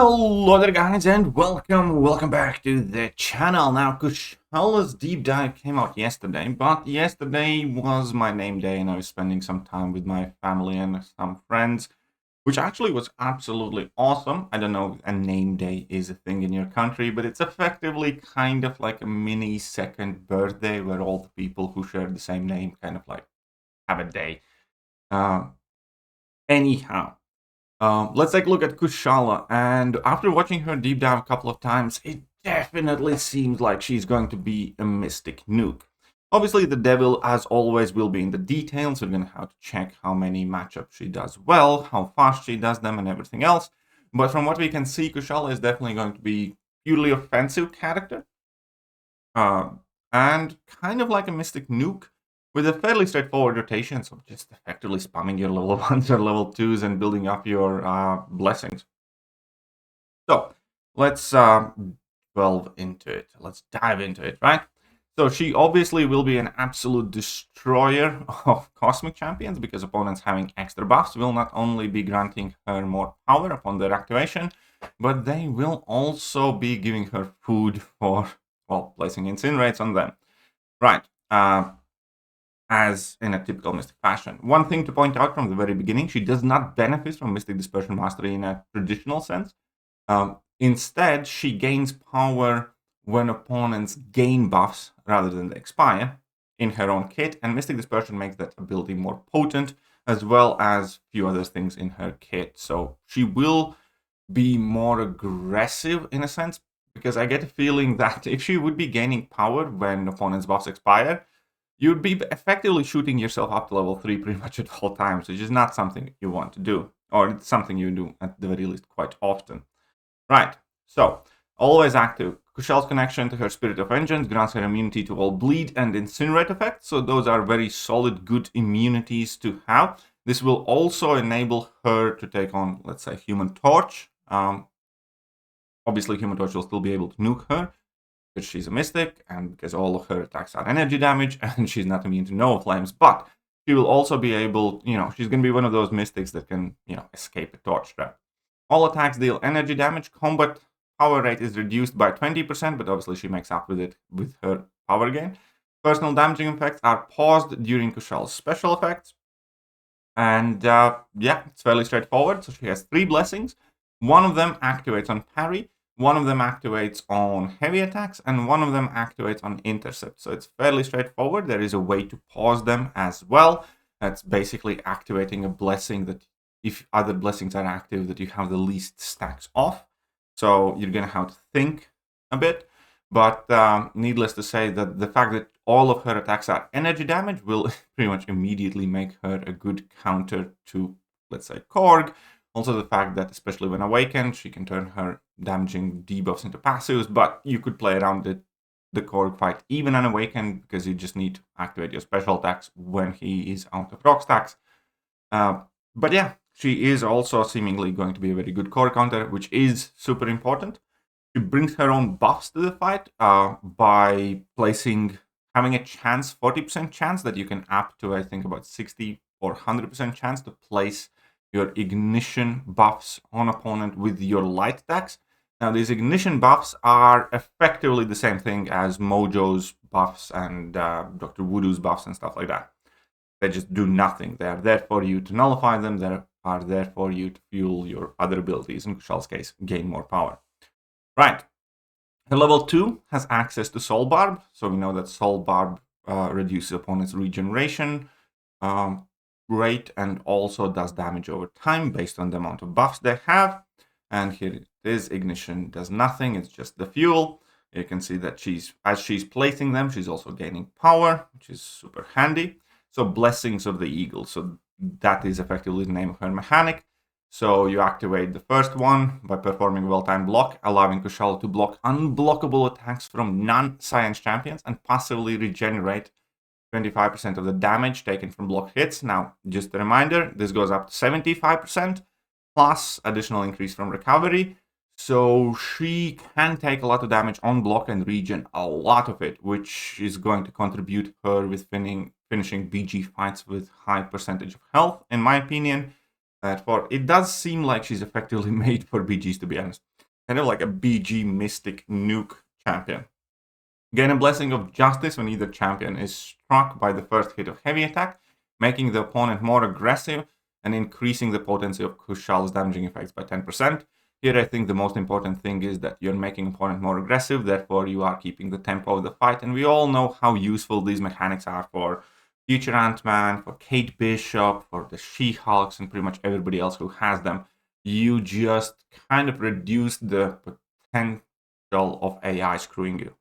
Hello there guys and welcome back to the channel. Now Kushala's deep dive came out yesterday, but yesterday was my name day and I was spending some time with my family and some friends, which actually was absolutely awesome. I don't know if a name day is a thing in your country, but it's effectively kind of like a mini second birthday where all the people who share the same name kind of like have a day. Anyhow. Let's take a look at Kushala, and after watching her deep dive a couple of times, it definitely seems like she's going to be a Mystic Nuke. Obviously, the devil, as always, will be in the details. We're going to have to check how many matchups she does well, how fast she does them, and everything else. But from what we can see, Kushala is definitely going to be purely offensive character. And kind of like a Mystic Nuke, with a fairly straightforward rotation, so just effectively spamming your level 1s or level 2s and building up your blessings. So, let's delve into it. Let's dive into it, right? So she obviously will be an absolute destroyer of Cosmic Champions, because opponents having extra buffs will not only be granting her more power upon their activation, but they will also be giving her food for, well, placing incinerates on them. Right. As in a typical Mystic fashion. One thing to point out from the very beginning, she does not benefit from Mystic Dispersion Mastery in a traditional sense. Instead, she gains power when opponents gain buffs rather than they expire in her own kit, and Mystic Dispersion makes that ability more potent, as well as a few other things in her kit. So she will be more aggressive in a sense, because I get a feeling that if she would be gaining power when opponents' buffs expire, you'd be effectively shooting yourself up to level 3 pretty much at all times, which is not something you want to do, or it's something you do at the very least quite often. Right, so always active. Kushala's connection to her Spirit of Vengeance grants her immunity to all bleed and incinerate effects, so those are very solid, good immunities to have. This will also enable her to take on, let's say, Human Torch. Obviously, Human Torch will still be able to nuke her, because she's a Mystic, and because all of her attacks are energy damage, and she's not immune to Nova Flames, but she will also be able, she's going to be one of those Mystics that can, escape a Torch trap. All attacks deal energy damage. Combat power rate is reduced by 20%, but obviously she makes up with it with her power gain. Personal damaging effects are paused during Kushala's special effects. And yeah, it's fairly straightforward. So she has 3 blessings. One of them activates on parry, one of them activates on heavy attacks, and one of them activates on intercept. So it's fairly straightforward. There is a way to pause them as well. That's basically activating a blessing that, if other blessings are active, that you have the least stacks off. So you're going to have to think a bit. But needless to say, that the fact that all of her attacks are energy damage will pretty much immediately make her a good counter to, let's say, Korg. Also the fact that, especially when awakened, she can turn her damaging debuffs into passives, but you could play around the Korg fight even unawakened, because you just need to activate your special attacks when he is out of rock stacks. But yeah, she is also seemingly going to be a very good Korg counter, which is super important. She brings her own buffs to the fight by having a chance, 40% chance that you can up to, I think, about 60 or 100% chance to place your ignition buffs on opponent with your light attacks. Now, these ignition buffs are effectively the same thing as Mojo's buffs and Dr. Voodoo's buffs and stuff like that. They just do nothing. They are there for you to nullify them. They are there for you to fuel your other abilities. In Kushala's case, gain more power. Right. The level 2 has access to Soul Barb. So we know that Soul Barb reduces opponent's regeneration rate, and also does damage over time based on the amount of buffs they have. And here it is. Ignition does nothing. It's just the fuel. You can see that as she's placing them, she's also gaining power, which is super handy. So Blessings of the Eagle. So that is effectively the name of her mechanic. So you activate the first one by performing well-timed block, allowing Kushala to block unblockable attacks from non-science champions and passively regenerate 25% of the damage taken from block hits. Now, just a reminder, this goes up to 75%, plus additional increase from recovery. So she can take a lot of damage on block and regen a lot of it, which is going to contribute her with finishing BG fights with high percentage of health, in my opinion. It does seem like she's effectively made for BGs, to be honest. kind of like a BG Mystic Nuke champion. Gain a Blessing of Justice when either champion is struck by the first hit of heavy attack, making the opponent more aggressive and increasing the potency of Kushala's damaging effects by 10%. Here I think the most important thing is that you're making opponent more aggressive, therefore you are keeping the tempo of the fight, and we all know how useful these mechanics are for future Ant-Man, for Kate Bishop, for the She-Hulks, and pretty much everybody else who has them. You just kind of reduce the potential of AI screwing you.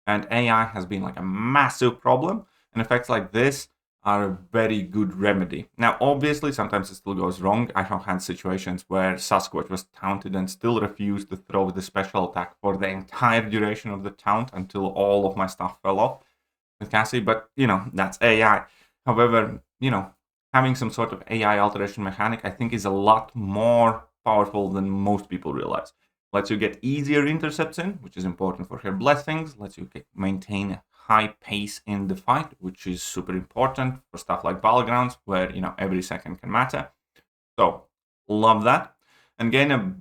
And AI has been like a massive problem, and effects like this are a very good remedy. Now, obviously, sometimes it still goes wrong. I have had situations where Sasquatch was taunted and still refused to throw the special attack for the entire duration of the taunt until all of my stuff fell off with Cassie, but, that's AI. However, having some sort of AI alteration mechanic, I think, is a lot more powerful than most people realize. Lets you get easier intercepts in, which is important for her blessings. Lets you maintain a high pace in the fight, which is super important for stuff like battlegrounds, where every second can matter. So love that. And gain a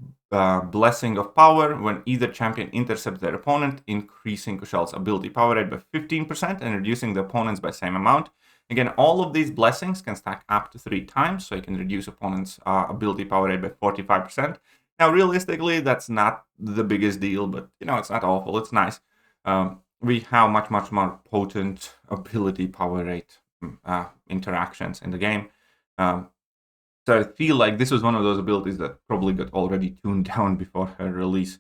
Blessing of Power when either champion intercepts their opponent, increasing Kushala's ability power rate by 15% and reducing the opponent's by same amount. Again, all of these blessings can stack up to 3 times, so you can reduce opponent's ability power rate by 45%. Now, realistically, that's not the biggest deal, but, it's not awful. It's nice. We have much more potent ability power rate interactions in the game. So I feel like this was one of those abilities that probably got already tuned down before her release.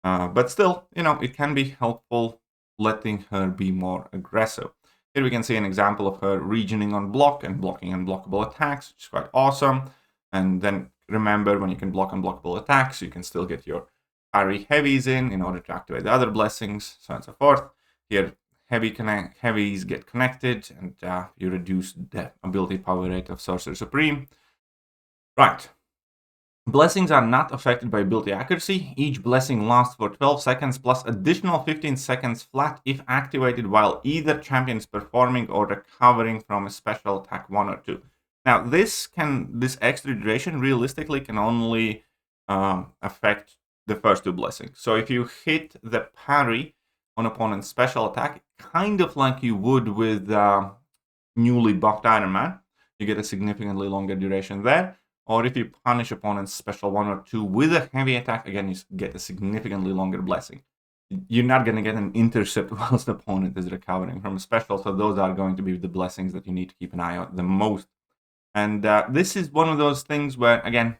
But still, it can be helpful letting her be more aggressive. Here we can see an example of her regioning on block and blocking unblockable attacks, which is quite awesome. And then remember, when you can block unblockable attacks, you can still get your parry heavies in order to activate the other blessings, so on and so forth. Here, heavies get connected, and you reduce the ability power rate of Sorcerer Supreme. Right. Blessings are not affected by ability accuracy. Each blessing lasts for 12 seconds plus additional 15 seconds flat if activated while either champion is performing or recovering from a special attack 1 or 2. Now, this extra duration realistically can only affect the first 2 blessings. So if you hit the parry on opponent's special attack, kind of like you would with newly buffed Iron Man, you get a significantly longer duration there. Or if you punish opponent's special 1 or 2 with a heavy attack, again, you get a significantly longer blessing. You're not going to get an intercept whilst the opponent is recovering from a special, so those are going to be the blessings that you need to keep an eye on the most. And this is one of those things where, again,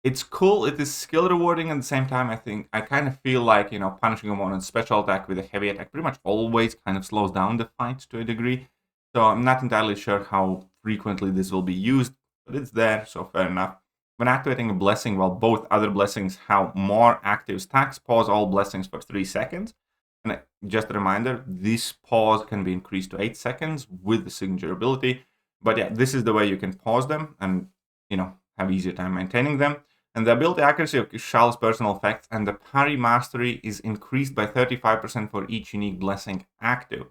it's cool, it is skill rewarding. At the same time, I kind of feel like, punishing opponent's special attack with a heavy attack pretty much always kind of slows down the fight to a degree. So I'm not entirely sure how frequently this will be used, but it's there, so fair enough. When activating a blessing while both other blessings have more active stacks, pause all blessings for 3 seconds. And just a reminder, this pause can be increased to 8 seconds with the signature ability. But yeah, this is the way you can pause them and, have easier time maintaining them. And the ability accuracy of Kushala's personal effects and the parry mastery is increased by 35% for each unique blessing active.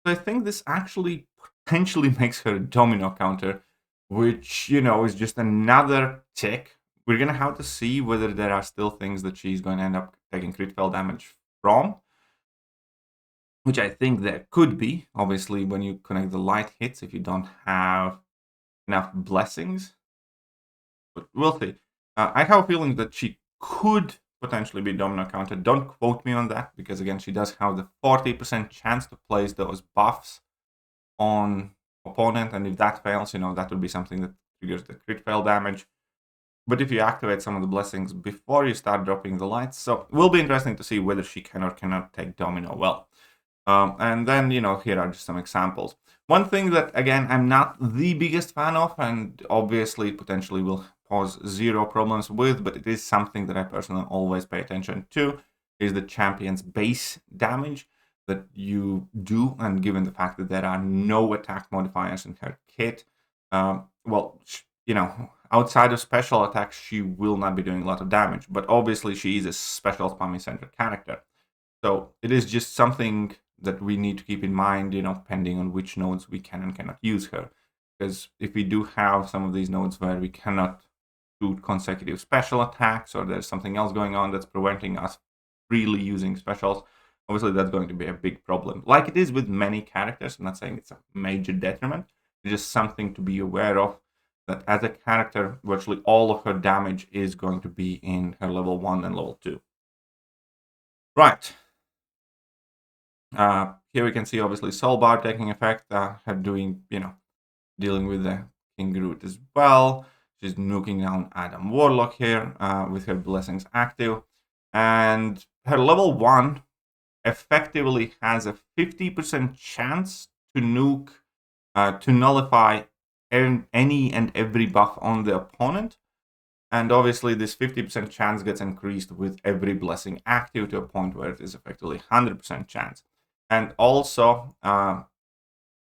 So I think this actually potentially makes her a domino counter, which, is just another tick. We're going to have to see whether there are still things that she's going to end up taking crit fail damage from, which I think there could be. Obviously, when you connect the light hits, if you don't have enough blessings. But we'll see. I have a feeling that she could potentially be domino counter. Don't quote me on that, because again, she does have the 40% chance to place those buffs on opponent, and if that fails, that would be something that triggers the crit fail damage. But if you activate some of the blessings before you start dropping the lights, so it will be interesting to see whether she can or cannot take domino well. And then, here are just some examples. One thing that, again, I'm not the biggest fan of, and obviously potentially will cause zero problems with, but it is something that I personally always pay attention to, is the champion's base damage that you do. And given the fact that there are no attack modifiers in her kit, outside of special attacks, she will not be doing a lot of damage. But obviously, she is a special spamming-centered character. So it is just something that we need to keep in mind, depending on which nodes we can and cannot use her. Because if we do have some of these nodes where we cannot 2 consecutive special attacks, or there's something else going on that's preventing us freely using specials, obviously that's going to be a big problem. Like it is with many characters. I'm not saying it's a major detriment. It's just something to be aware of, that as a character, virtually all of her damage is going to be in her level 1 and level 2. Right. Here we can see obviously Soul Barb taking effect, her doing, dealing with the King Groot as well. She's nuking down Adam Warlock here with her blessings active. And her level 1 effectively has a 50% chance to nuke, to nullify any and every buff on the opponent. And obviously this 50% chance gets increased with every blessing active to a point where it is effectively 100% chance. And also,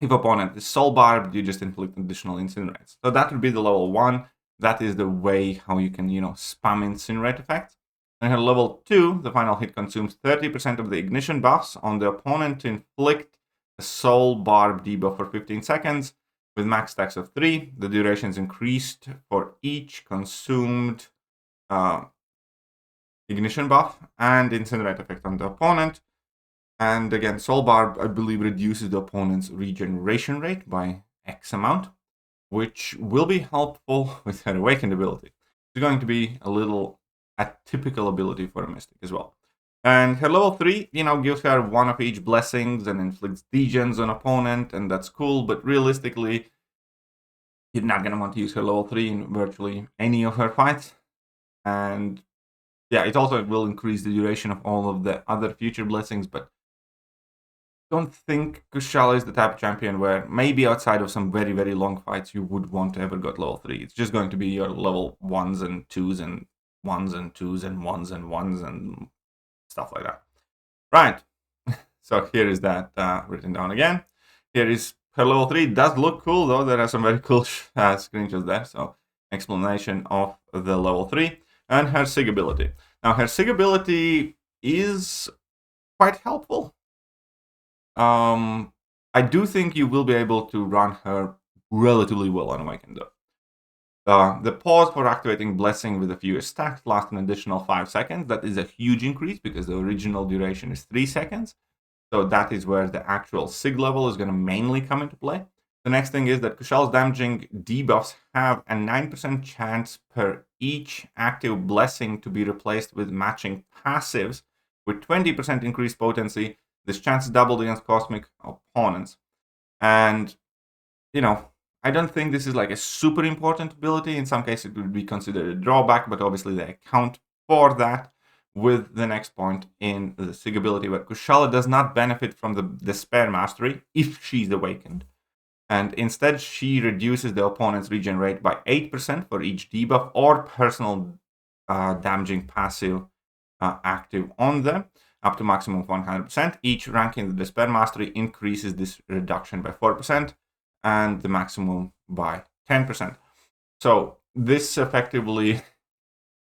if opponent is Soul Barb, you just inflict additional incinerates. So that would be the level 1. That is the way how you can, spam incinerate effects. And her level 2, the final hit consumes 30% of the ignition buffs on the opponent to inflict a Soul Barb debuff for 15 seconds. With max stacks of 3, the duration is increased for each consumed ignition buff and incinerate effect on the opponent. And again, Soul Barb, I believe, reduces the opponent's regeneration rate by X amount, which will be helpful with her Awakened ability. It's going to be a little atypical ability for a Mystic as well. And her level 3, gives her one of each blessings and inflicts degens on opponent, and that's cool, but realistically, you're not going to want to use her level 3 in virtually any of her fights. And yeah, it also will increase the duration of all of the other future blessings, but I don't think Kushala is the type of champion where maybe outside of some very, very long fights you would want to ever get level 3. It's just going to be your level 1s and 2s and 1s and 2s and 1s and 1s and stuff like that. Right. So here is that written down again. Here is her level 3. It does look cool though. There are some very cool screenshots there. So explanation of the level 3 and her SIG ability. Now her SIG ability is quite helpful. I do think you will be able to run her relatively well on Awakened though. The pause for activating Blessing with the fewest stacks lasts an additional 5 seconds. That is a huge increase because the original duration is 3 seconds. So that is where the actual SIG level is going to mainly come into play. The next thing is that Kushala's damaging debuffs have a 9% chance per each active Blessing to be replaced with matching passives with 20% increased potency. This chance is doubled against cosmic opponents. And, I don't think this is like a super important ability. In some cases, it would be considered a drawback, but obviously they account for that with the next point in the SIG ability, where Kushala does not benefit from the Despair Mastery if she's awakened. And instead, she reduces the opponent's regen rate by 8% for each debuff or personal damaging passive active on them, up to maximum of 100%. Each rank in the Despair Mastery increases this reduction by 4% and the maximum by 10%. So this effectively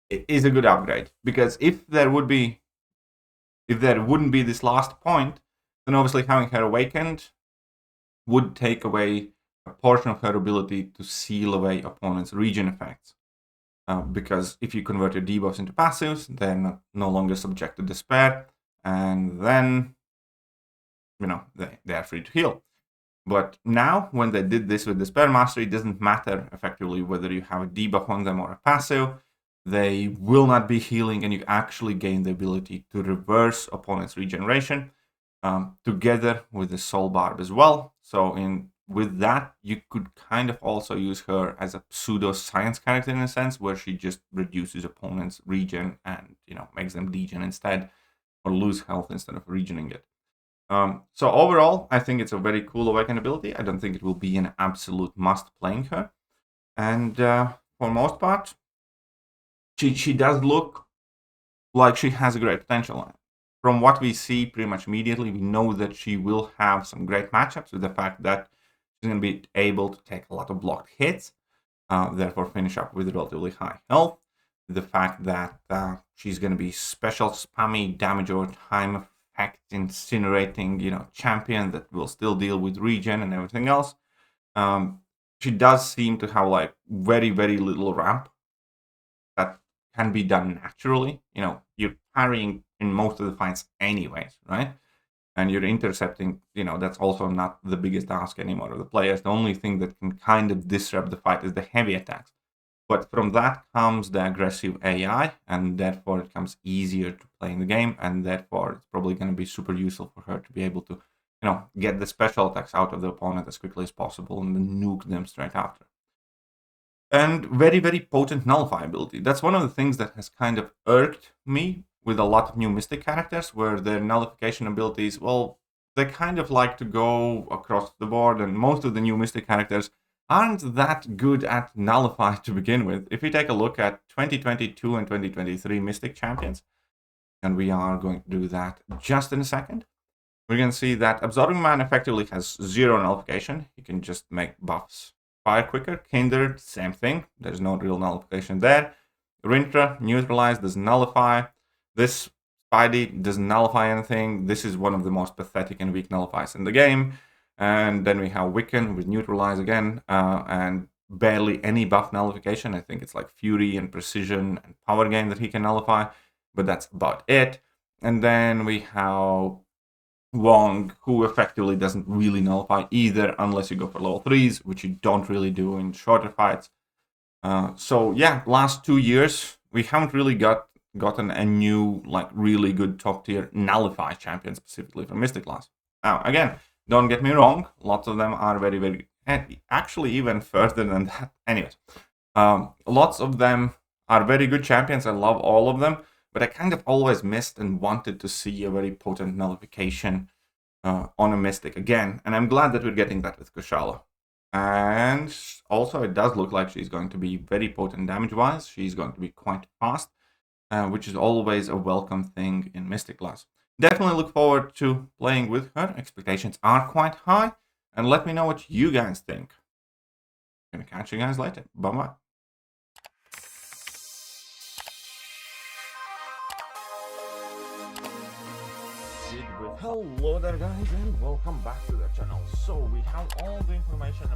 is a good upgrade, because if there wouldn't be this last point, then obviously having her awakened would take away a portion of her ability to seal away opponents' regen effects. Because if you convert your debuffs into passives, they're no longer subject to despair, and then, they are free to heal. But now, when they did this with Despair Mastery, it doesn't matter effectively whether you have a debuff on them or a passive. They will not be healing, and you actually gain the ability to reverse opponent's regeneration together with the Soul Barb as well. So with that, you could kind of also use her as a pseudo-science character in a sense, where she just reduces opponents' regen and, makes them degen instead, or lose health instead of regening it. So overall, I think it's a very cool Awakened ability. I don't think it will be an absolute must playing her. And for most part, she does look like she has a great potential. From what we see pretty much immediately, we know that she will have some great matchups, with the fact that she's going to be able to take a lot of blocked hits, therefore finish up with relatively high health. The fact that she's going to be special spammy damage over time effect incinerating, champion that will still deal with regen and everything else. She does seem to have like very, very little ramp. can be done naturally. You know, you're parrying in most of the fights anyways, right? And you're intercepting, you know, that's also not the biggest task anymore of the players. The only thing that can kind of disrupt the fight is the heavy attacks. But from that comes the aggressive AI, and therefore it becomes easier to play in the game, and therefore it's probably going to be super useful for her to be able to, you know, get the special attacks out of the opponent as quickly as possible and then nuke them straight after. And very, very potent nullify ability. That's one of the things that has kind of irked me with a lot of new Mystic characters, where their nullification abilities, well, they kind of like to go across the board, and most of the new Mystic characters aren't that good at nullify to begin with. If we take a look at 2022 and 2023 Mystic champions, and we are going to do that just in a second, we're going to see that Absorbing Man effectively has 0 nullification. You can just make buffs fire quicker. Kindred, same thing. There's no real nullification there. Rintra, neutralize, doesn't nullify. This Spidey doesn't nullify anything. This is one of the most pathetic and weak nullifiers in the game. And then we have Wiccan with neutralize again, and barely any buff nullification. I think it's like Fury and Precision and Power Gain that he can nullify, but that's about it. And then we have Wong, who effectively doesn't really nullify either unless you go for level 3s, which you don't really do in shorter fights. So yeah, last 2 years, we haven't really gotten a new, like, really good top tier nullify champion specifically for Mystic class. Now, again, don't get me wrong, lots of them are very, very, actually even further than that. Anyways, lots of them are very good champions. I love all of them, but I kind of always missed and wanted to see a very potent nullification on a Mystic again, and I'm glad that we're getting that with Kushala. And also, it does look like she's going to be very potent damage-wise. She's going to be quite fast, which is always a welcome thing in Mystic class. Definitely look forward to playing with her. Expectations are quite high, and let me know what you guys think. Gonna catch you guys later. Bye-bye. Hello there guys, and welcome back to the channel. So we have all the information